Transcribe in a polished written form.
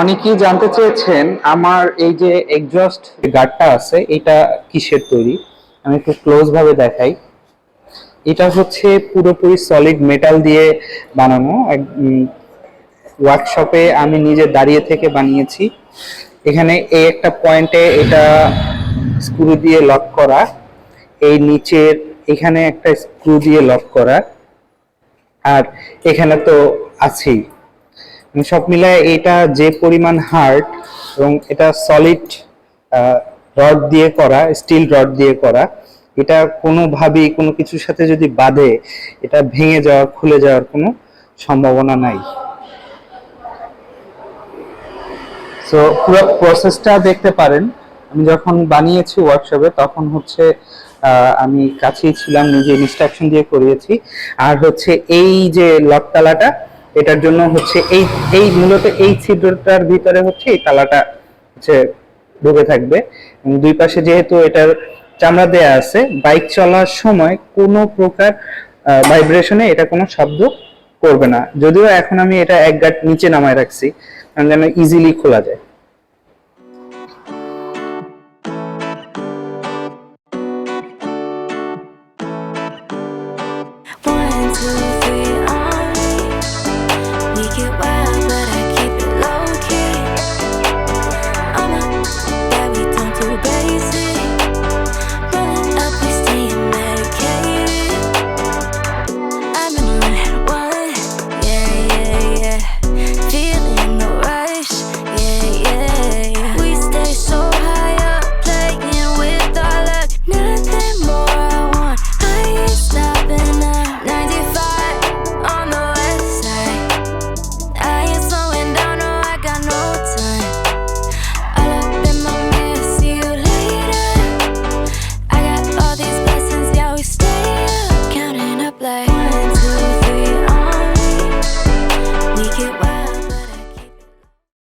অনেকেই জানতে চেয়েছেন আমার এই যে এক্সজস্ট গার্ডটা আছে এটা কিসের তৈরি। আমি একটু ক্লোজ ভাবে দেখাই। এটা হচ্ছে পুরোপুরি সলিড মেটাল দিয়ে বানানো। ওয়ার্কশপে আমি নিজে দাঁড়িয়ে থেকে বানিয়েছি। এখানে এই একটা পয়েন্টে এটা স্ক্রু দিয়ে লক করা, এই নিচের এখানে একটা স্ক্রু দিয়ে লক করা, আর এখানে তো আছেই। সব মিলায় এটা যে পরিমাণ হার্ড এবং এটা সলিড রড দিয়ে করা, স্টিল রড দিয়ে করা, এটা কোনোভাবেই কোনো কিছুর সাথে যদি বাঁধে এটা ভেঙে যাওয়ার খুলে যাওয়ার কোনো সম্ভাবনা নাই। সো পুরো প্রসেসটা দেখতে পারেন। আমি যখন বানিয়েছি ওয়ার্কশপে তখন হচ্ছে আমি কাছেই ছিলাম, নিজে ইনস্ট্রাকশন দিয়ে করিয়েছি। আর হচ্ছে এই যে লকতালাটা, এটার জন্য হচ্ছে এই এই মূলত এই ছিদ্রটার ভিতরে হচ্ছে এই তালাটা হচ্ছে ঢুকে থাকবে। দুই পাশে যেহেতু এটার চামড়া দেয়া আছে, বাইক চলার সময় কোনো প্রকার ভাইব্রেশনে এটা কোনো শব্দ করবে না। যদিও এখন আমি এটা এক গাঁট নিচে নামায় রাখছি কারণ যেন ইজিলি খোলা যায়।